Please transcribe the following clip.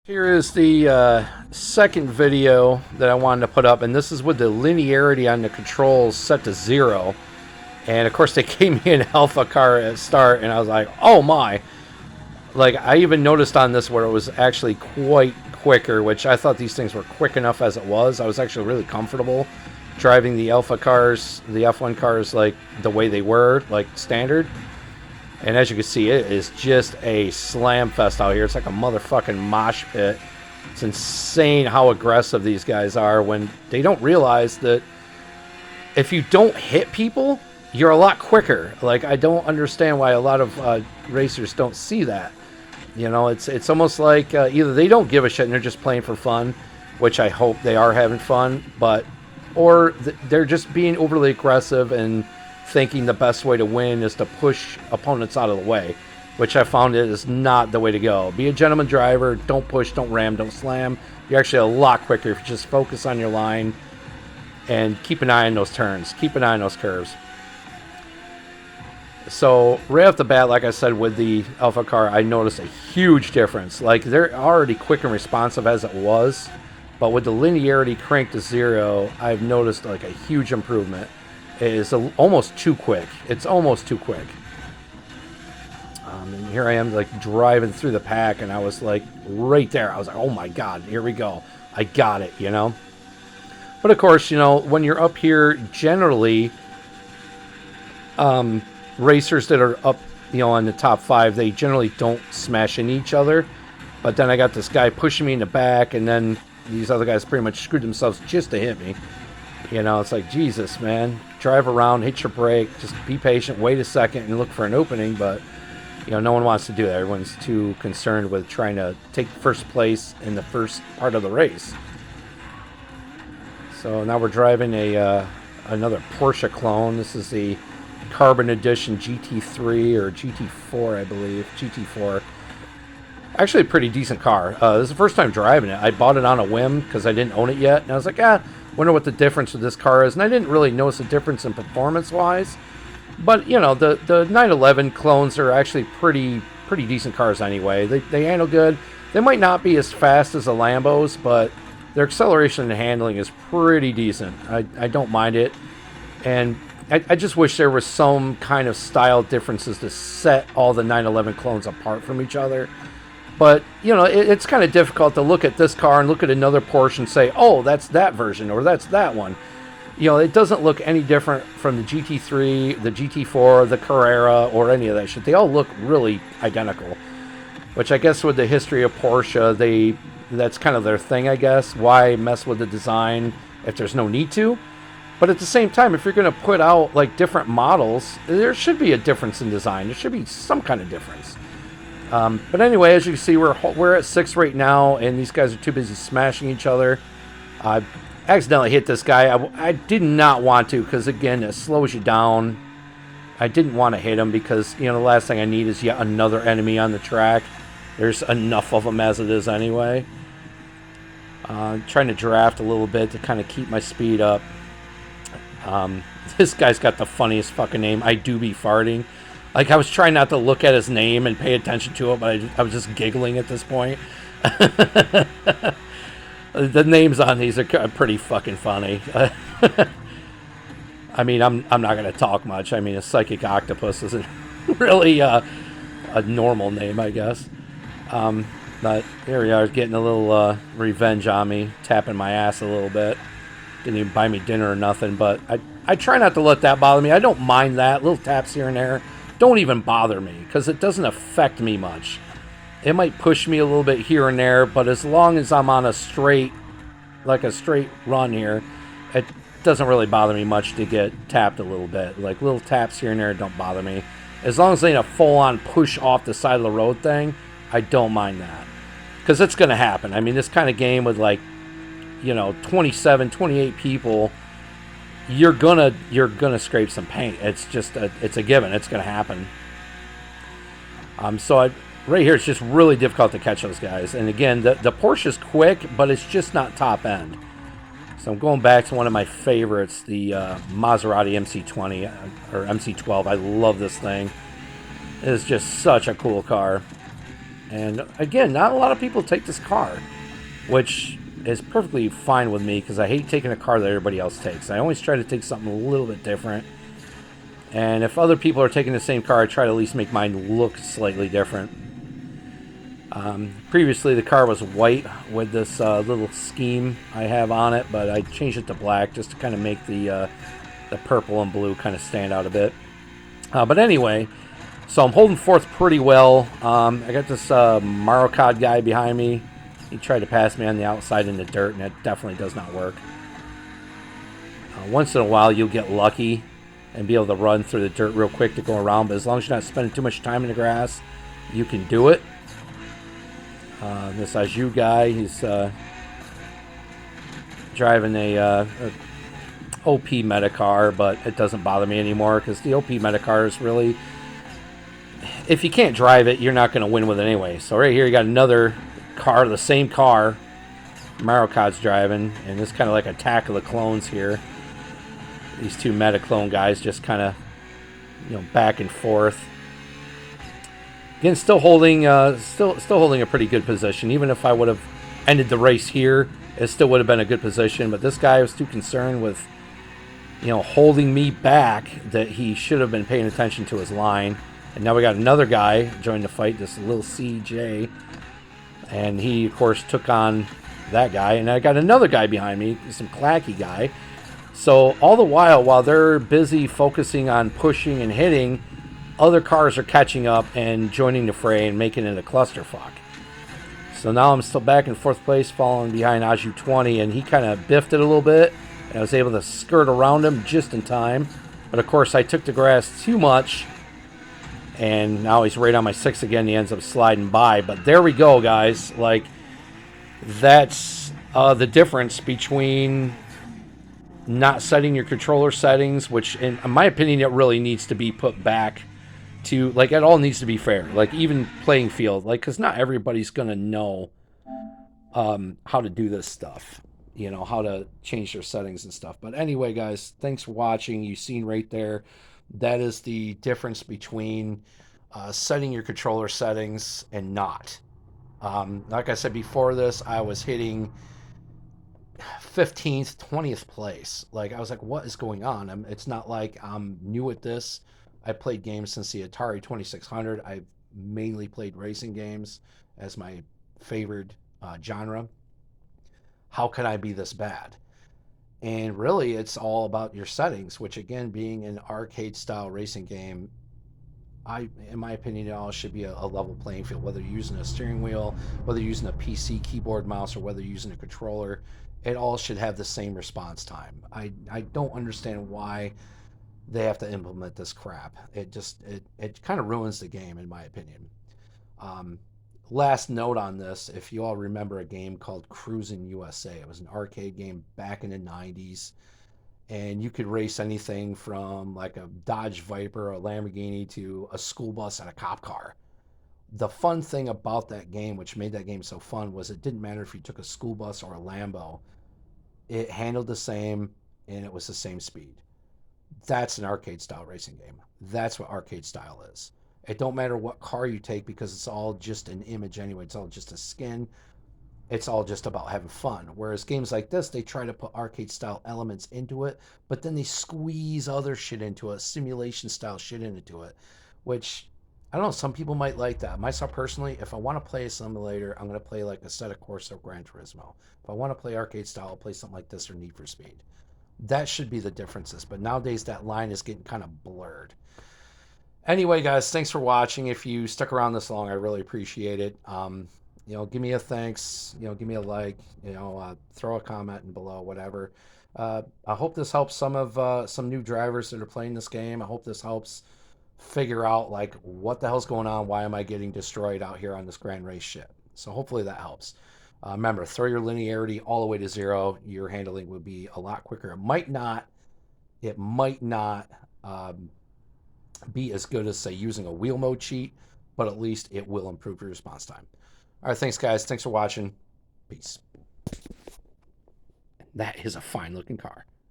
Here is the second video that I wanted to put up, and this is with the linearity on the controls set to 0. And of course they gave me an alpha car at start, and I was like, oh my. Like, I even noticed on this where it was actually quite quicker, which I thought these things were quick enough as it was. I was actually really comfortable driving the alpha cars, the F1 cars, like the way they were, like standard. And as you can see, it is just a slam fest out here. It's like a motherfucking mosh pit. It's insane how aggressive these guys are when they don't realize that if you don't hit people, you're a lot quicker. Like, I don't understand why a lot of racers don't see that. You know, it's almost like either they don't give a shit and they're just playing for fun, which I hope they are having fun, or they're just being overly aggressive and thinking the best way to win is to push opponents out of the way, which I found is not the way to go. Be a gentleman driver. Don't push, don't ram, don't slam. You're actually a lot quicker if you just focus on your line and keep an eye on those turns. Keep an eye on those curves. So right off the bat, like I said, with the Alpha car, I noticed a huge difference. Like, they're already quick and responsive as it was, but with the linearity cranked to 0, I've noticed like a huge improvement. It is almost too quick. It's almost too quick. And here I am, like, driving through the pack, and I was like right there. I was like, oh my god, here we go. I got it, you know. But of course, you know, when you're up here, generally, racers that are up, you know, on the top 5, they generally don't smash into each other. But then I got this guy pushing me in the back, and then these other guys pretty much screwed themselves just to hit me. You know, it's like, Jesus, man. Drive around, hit your brake, just be patient, wait a second, and look for an opening. But, you know, no one wants to do that. Everyone's too concerned with trying to take first place in the first part of the race. So now we're driving another Porsche clone. This is the Carbon Edition GT3 or GT4, I believe. GT4. Actually a pretty decent car. This is the first time driving it. I bought it on a whim because I didn't own it yet. And I was like, wonder what the difference with this car is. And I didn't really notice a difference in performance-wise. But, you know, the 911 clones are actually pretty decent cars anyway. They handle good. They might not be as fast as the Lambos, but their acceleration and handling is pretty decent. I don't mind it. And I just wish there was some kind of style differences to set all the 911 clones apart from each other. But, you know, it's kind of difficult to look at this car and look at another Porsche and say, oh, that's that version, or that's that one. You know, it doesn't look any different from the GT3, the GT4, the Carrera, or any of that shit. They all look really identical. Which I guess with the history of Porsche, that's kind of their thing, I guess. Why mess with the design if there's no need to? But at the same time, if you're going to put out, like, different models, there should be a difference in design. There should be some kind of difference. But anyway, as you can see, we're at 6 right now, and these guys are too busy smashing each other. I accidentally hit this guy. I did not want to, because again, it slows you down. I didn't want to hit him because, you know, the last thing I need is yet another enemy on the track. There's enough of them as it is anyway. Trying to draft a little bit to kind of keep my speed up. This guy's got the funniest fucking name. I do be farting. Like, I was trying not to look at his name and pay attention to it, but I was just giggling at this point. The names on these are pretty fucking funny. I mean, I'm not going to talk much. I mean, a psychic octopus isn't really a normal name, I guess. But here we are, getting a little revenge on me, tapping my ass a little bit. Didn't even buy me dinner or nothing, but I try not to let that bother me. I don't mind that. Little taps here and there don't even bother me because it doesn't affect me much. It might push me a little bit here and there, but as long as I'm on a straight run here, it doesn't really bother me much to get tapped a little bit. Like, little taps here and there don't bother me. As long as they ain't a full-on push off the side of the road thing, I don't mind that. Because it's going to happen. I mean, this kind of game with, like, you know, 27, 28 people, you're gonna scrape some paint. It's just it's a given. It's gonna happen. Right here, it's just really difficult to catch those guys. And again, the Porsche's quick, but it's just not top end. So I'm going back to one of my favorites, the Maserati MC20 or MC12. I love this thing. It is just such a cool car. And again, not a lot of people take this car, which is perfectly fine with me because I hate taking a car that everybody else takes. I always try to take something a little bit different. And if other people are taking the same car, I try to at least make mine look slightly different. Previously, the car was white with this little scheme I have on it, but I changed it to black just to kind of make the purple and blue kind of stand out a bit. But anyway, so I'm holding fourth pretty well. I got this Marocod guy behind me. He tried to pass me on the outside in the dirt, and that definitely does not work. Once in a while, you'll get lucky and be able to run through the dirt real quick to go around, but as long as you're not spending too much time in the grass, you can do it. This Ajou guy, he's driving a OP meta car, but it doesn't bother me anymore because the OP meta car is really, if you can't drive it, you're not going to win with it anyway. So right here you got another car, the same car Marocod's driving, and this kind of like Attack of the Clones here. These two meta clone guys just kind of, back and forth. Again, still holding a pretty good position. Even if I would have ended the race here, it still would have been a good position. But this guy was too concerned with, holding me back that he should have been paying attention to his line. And now we got another guy join the fight, this little CJ. And he, of course, took on that guy. And I got another guy behind me, some clacky guy. So all the while they're busy focusing on pushing and hitting, other cars are catching up and joining the fray and making it a clusterfuck. So now I'm still back in fourth place, following behind Ajou 20, and he kind of biffed it a little bit, and I was able to skirt around him just in time. But of course, I took the grass too much, and now he's right on my six again. He ends up sliding by. But there we go, guys. Like, that's the difference between not setting your controller settings, which, in my opinion, it really needs to be put back to, like, it all needs to be fair. Like, even playing field, like, because not everybody's going to know how to do this stuff, how to change their settings and stuff. But anyway, guys, thanks for watching. You've seen right there, that is the difference between setting your controller settings and not. Like I said before this, I was hitting 15th, 20th place. Like, I was like, what is going on? It's not like I'm new at this. I played games since the Atari 2600. I've mainly played racing games as my favorite genre. How can I be this bad? And really, it's all about your settings, which, again, being an arcade-style racing game, in my opinion, it all should be a level playing field, whether you're using a steering wheel, whether you're using a PC keyboard, mouse, or whether you're using a controller. It all should have the same response time. I don't understand why they have to implement this crap. It kind of ruins the game, in my opinion. Last note on this, if you all remember a game called Cruising USA, it was an arcade game back in the 90s, and you could race anything from like a Dodge Viper or a Lamborghini to a school bus and a cop car. The fun thing about that game, which made that game so fun, was it didn't matter if you took a school bus or a Lambo. It handled the same, and it was the same speed. That's an arcade style racing game. That's what arcade style is. It don't matter what car you take because it's all just an image anyway. It's all just a skin. It's all just about having fun. Whereas games like this, they try to put arcade style elements into it, but then they squeeze other shit into it, simulation style shit into it, which, I don't know, some people might like that. Myself personally, if I want to play a simulator, I'm going to play like Assetto Corsa or Gran Turismo. If I want to play arcade style, I'll play something like this or Need for Speed. That should be the differences, but nowadays that line is getting kind of blurred. Anyway, guys, thanks for watching. If you stuck around this long, I really appreciate it. Give me a thanks, give me a like, throw a comment in below, whatever. I hope this helps some new drivers that are playing this game. I hope this helps figure out, like, what the hell's going on? Why am I getting destroyed out here on this grand race shit? So hopefully that helps. Remember, throw your linearity all the way to 0. Your handling would be a lot quicker. It might not be as good as, say, using a wheel mode cheat, but at least it will improve your response time. All right, thanks, guys. Thanks for watching. Peace. That is a fine-looking car.